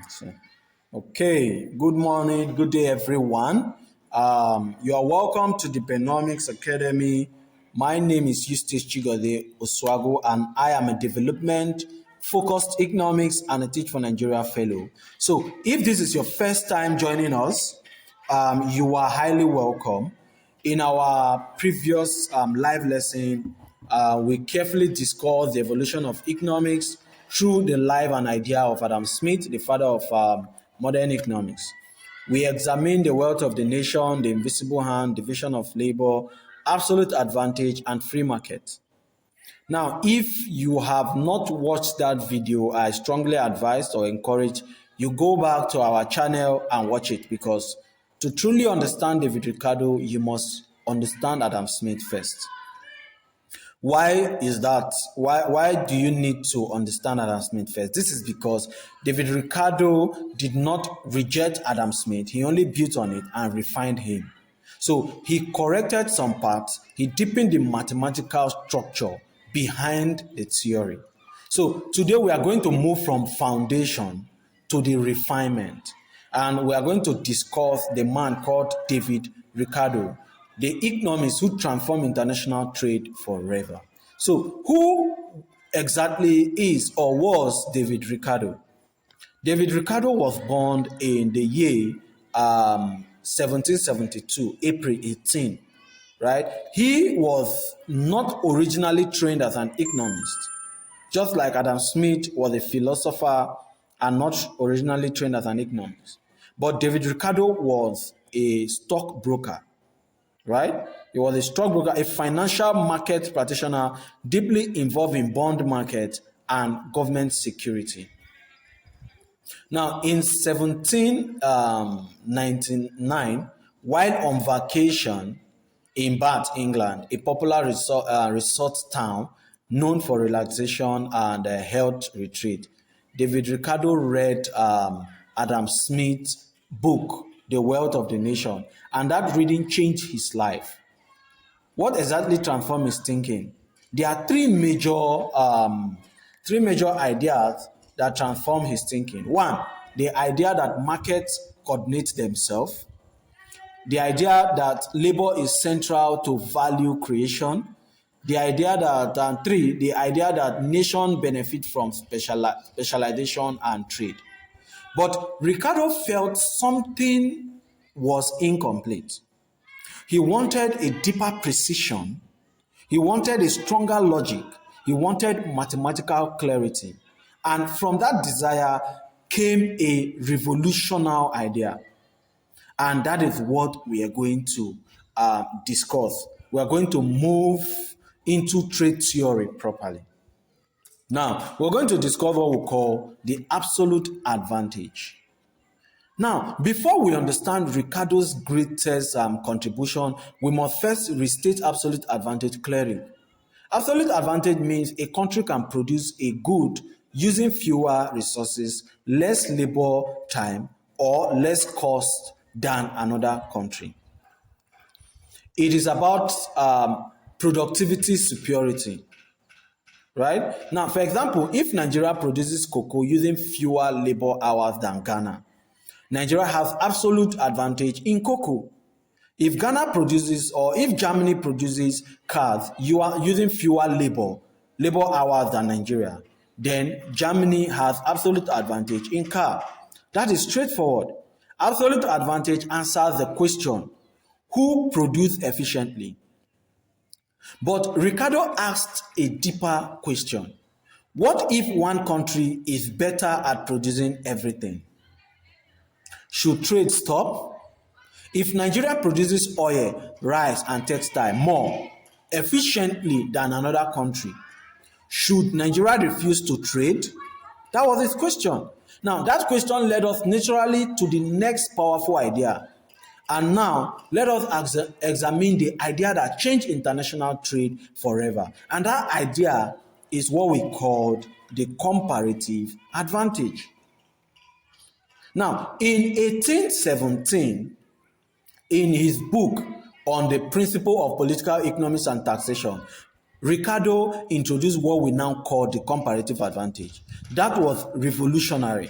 So, okay, good morning, good day, everyone. You are welcome to the Dpenomics Academy. My name is Eustace Chigode Oswago, and I am a development-focused economics and a Teach for Nigeria fellow. So, if this is your first time joining us, you are highly welcome. In our previous live lesson, we carefully discussed the evolution of economics through the life and idea of Adam Smith, the father of modern economics. We examined the wealth of the nation, the invisible hand, division of labor, absolute advantage, and free market. Now, if you have not watched that video, I strongly advise or encourage you go back to our channel and watch it, because to truly understand David Ricardo, you must understand Adam Smith first. Why is that? Why do you need to understand Adam Smith first? This is because David Ricardo did not reject Adam Smith. He only built on it and refined him. So he corrected some parts. He deepened the mathematical structure behind the theory. So today we are going to move from foundation to the refinement. And we are going to discuss the man called David Ricardo, the economist who transformed international trade forever. So who exactly is or was David Ricardo? David Ricardo was born in the year 1772, April 18, right? He was not originally trained as an economist, just like Adam Smith was a philosopher and not originally trained as an economist. But David Ricardo was a stockbroker, right? He was a stockbroker, a financial market practitioner deeply involved in bond market and government security. Now, in 1799, while on vacation in Bath, England, a popular resort town known for relaxation and health retreat, David Ricardo read Adam Smith's book, The Wealth of the Nation, and that reading changed his life. What exactly transformed his thinking? There are three major ideas that transform his thinking. One, the idea that markets coordinate themselves. The idea that labor is central to value creation. The idea that, and three, the idea that nation benefit from specialization and trade. But Ricardo felt something was incomplete. He wanted a deeper precision. He wanted a stronger logic. He wanted mathematical clarity. And from that desire came a revolutionary idea. And that is what we are going to discuss. We are going to move into trade theory properly. Now, we're going to discover what we call the absolute advantage. Now, before we understand Ricardo's greatest contribution, we must first restate absolute advantage clearly. Absolute advantage means a country can produce a good using fewer resources, less labor time, or less cost than another country. It is about productivity superiority. Right? Now, for example, if Nigeria produces cocoa using fewer labor hours than Ghana, Nigeria has absolute advantage in cocoa. If Ghana produces, or if Germany produces cars, you are using fewer labor hours than Nigeria, then Germany has absolute advantage in car. That is straightforward. Absolute advantage answers the question, who produce efficiently? But Ricardo asked a deeper question. What if one country is better at producing everything? Should trade stop? If Nigeria produces oil, rice, and textile more efficiently than another country, should Nigeria refuse to trade? That was his question. Now, that question led us naturally to the next powerful idea. And now, let us examine the idea that changed international trade forever. And that idea is what we call the comparative advantage. Now, in 1817, in his book on the principle of political economics and taxation, Ricardo introduced what we now call the comparative advantage. That was revolutionary.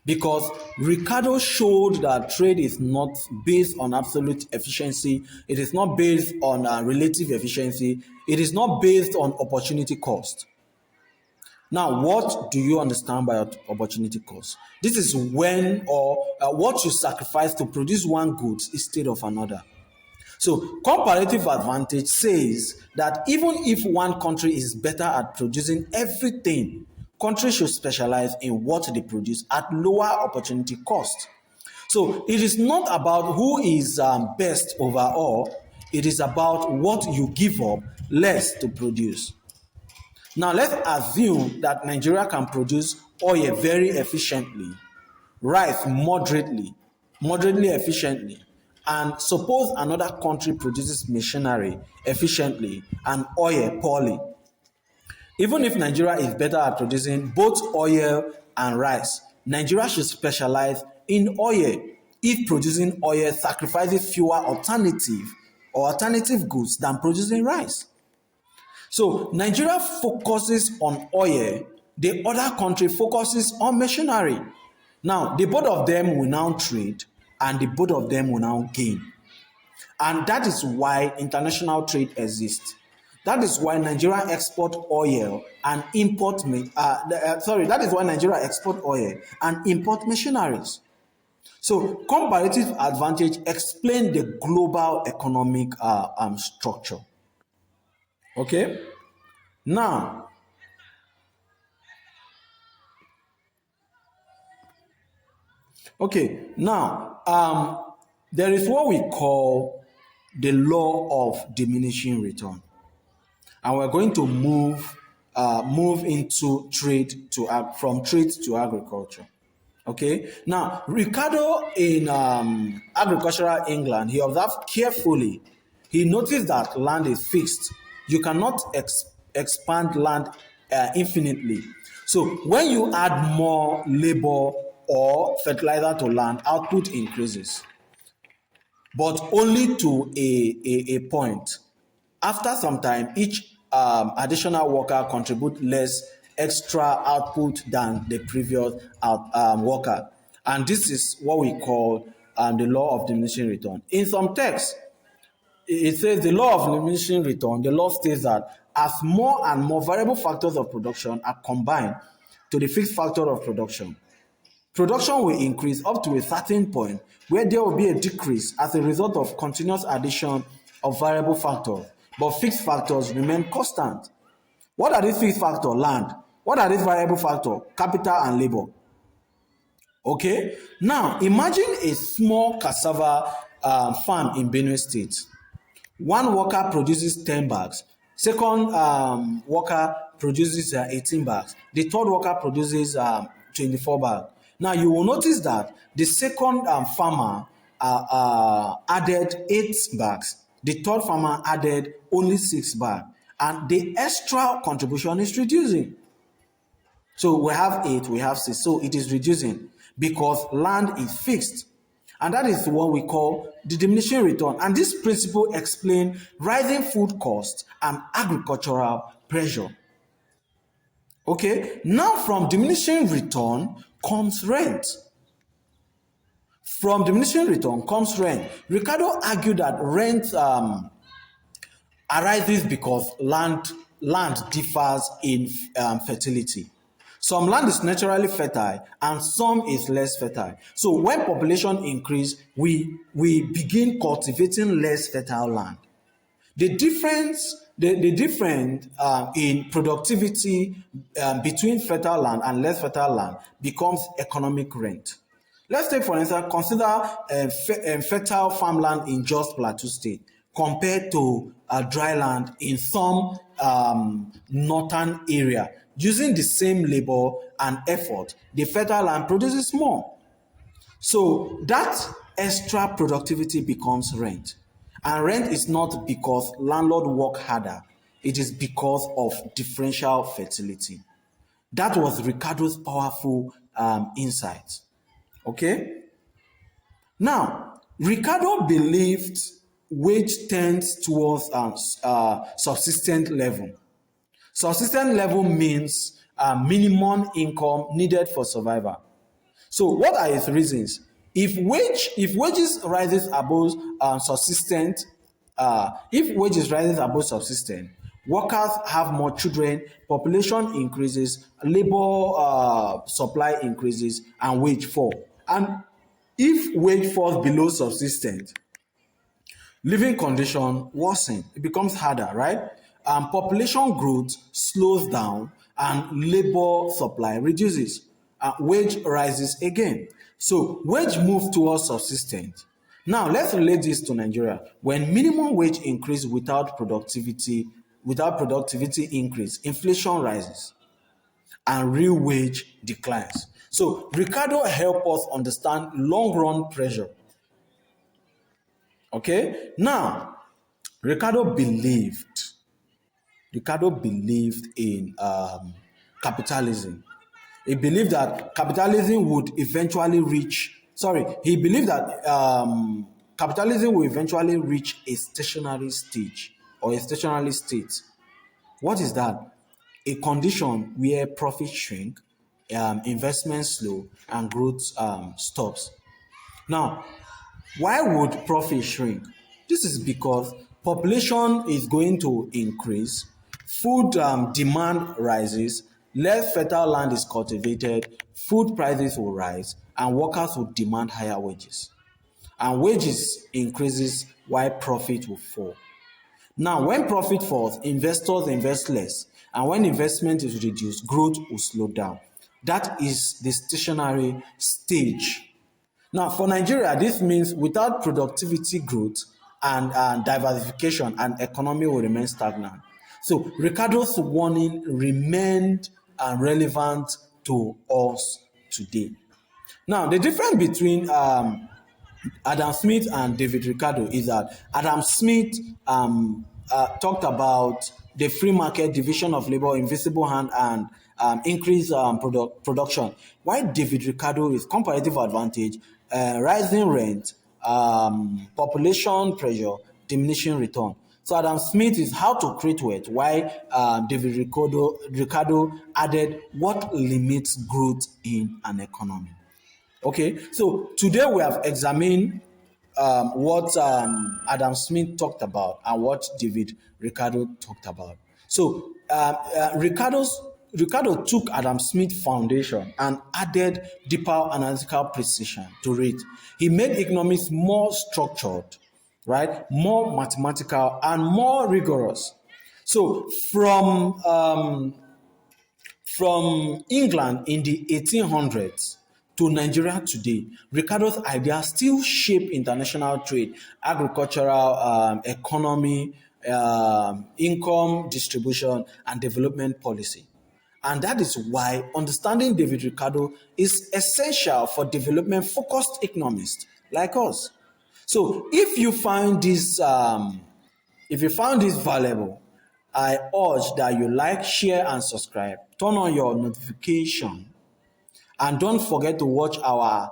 because Ricardo showed that trade is not based on absolute efficiency, it is not based on relative efficiency, it is not based on opportunity cost. Now, what do you understand by opportunity cost? This is when or what you sacrifice to produce one good instead of another. So, comparative advantage says that even if one country is better at producing everything, countries should specialize in what they produce at lower opportunity cost. So, it is not about who is best overall, it is about what you give up less to produce. Now, let's assume that Nigeria can produce oil very efficiently, rice moderately efficiently, and suppose another country produces machinery efficiently and oil poorly. Even if Nigeria is better at producing both oil and rice, Nigeria should specialize in oil if producing oil sacrifices fewer alternative goods than producing rice. So Nigeria focuses on oil, the other country focuses on machinery. Now, the both of them will now trade and the both of them will now gain. And that is why international trade exists. That is why Nigeria export oil and import that is why Nigeria export oil and import machineries. So comparative advantage explain the global economic structure. Okay? Now, there is what we call the law of diminishing return, and we're going to move into trade from trade to agriculture. Okay. Now, Ricardo in agricultural England, he observed carefully. He noticed that land is fixed. You cannot expand land infinitely. So when you add more labor or fertilizer to land, output increases, but only to a point. After some time, each additional worker contributes less extra output than the previous worker. And this is what we call the law of diminishing return. In some texts, it says the law of diminishing return, the law states that as more and more variable factors of production are combined to the fixed factor of production, production will increase up to a certain point where there will be a decrease as a result of continuous addition of variable factors, but fixed factors remain constant. What are these fixed factors? Land. What are these variable factors? Capital and labor. Okay? Now, imagine a small cassava farm in Benue State. One worker produces 10 bags. Second worker produces 18 bags. The third worker produces 24 bags. Now, you will notice that the second farmer added 8 bags. The third farmer added only 6 bags. And the extra contribution is reducing. So we have 8, we have 6. So it is reducing because land is fixed. And that is what we call the diminishing return. And this principle explains rising food costs and agricultural pressure. Okay, now from diminishing return comes rent. From diminishing return comes rent. Ricardo argued that rent arises because land differs in fertility. Some land is naturally fertile and some is less fertile. So when population increase, we begin cultivating less fertile land. The difference in productivity between fertile land and less fertile land becomes economic rent. Let's take, for instance, consider fertile farmland in Jos Plateau State compared to dry land in some northern area. Using the same labor and effort, the fertile land produces more. So that extra productivity becomes rent. And rent is not because landlord work harder. It is because of differential fertility. That was Ricardo's powerful insight. Okay? Now, Ricardo believed wage tends towards subsistent level. Subsistent level means minimum income needed for survival. So what are its reasons? If wages rises above subsistent, if wages rises above subsistent, workers have more children, population increases, labor supply increases, and wage fall. And if wage falls below subsistent, living condition worsen. It becomes harder, right? Population growth slows down and labor supply reduces. Wage rises again. So wage moves towards subsistent. Now let's relate this to Nigeria. When minimum wage increase without productivity increase, inflation rises and real wage declines. So Ricardo helped us understand long run pressure. Okay, now Ricardo believed in capitalism. He believed that capitalism would eventually reach. Sorry, he believed that capitalism will eventually reach a stationary stage or a stationary state. What is that? A condition where profits shrink, investment slow, and growth stops. Now, why would profit shrink? This is because population is going to increase, food demand rises, less fertile land is cultivated, food prices will rise, and workers will demand higher wages. And wages increases while profit will fall. Now, when profit falls, investors invest less, and when investment is reduced, growth will slow down. That is the stationary stage. Now, for Nigeria, this means without productivity growth and diversification, an economy will remain stagnant. So, Ricardo's warning remained relevant to us today. Now, the difference between Adam Smith and David Ricardo is that Adam Smith talked about the free market, division of labor, invisible hand, and increased production. While David Ricardo is comparative advantage, rising rent, population pressure, diminishing return. So Adam Smith is how to create wealth, while David Ricardo added what limits growth in an economy. Okay, so today we have examined what Adam Smith talked about and what David Ricardo talked about. So Ricardo took Adam Smith foundation and added deeper analytical precision to it. He made economics more structured, right, more mathematical, and more rigorous. So from England in the 1800s to Nigeria today, Ricardo's ideas still shape international trade, agricultural economy, income distribution, and development policy. And that is why understanding David Ricardo is essential for development-focused economists like us. So if you find this valuable, I urge that you like, share, and subscribe. Turn on your notification. And don't forget to watch our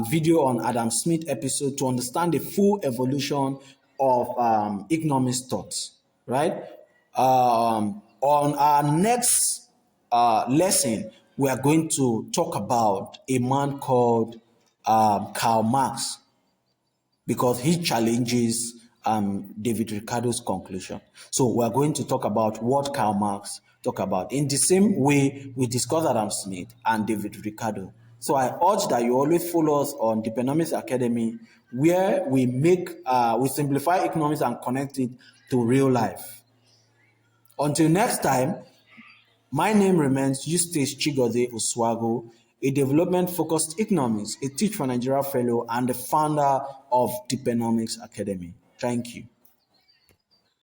video on Adam Smith episode to understand the full evolution of economics thoughts, right? On our next lesson, we are going to talk about a man called Karl Marx, because he challenges David Ricardo's conclusion. So we are going to talk about what Karl Marx talk about in the same way we discussed Adam Smith and David Ricardo. So I urge that you always follow us on Dpenomics Academy, where we simplify economics and connect it to real life. Until next time, my name remains Eustace Chigozie Oswago, a development-focused economist, a Teach for Nigeria fellow, and the founder of Dpenomics Academy. Thank you.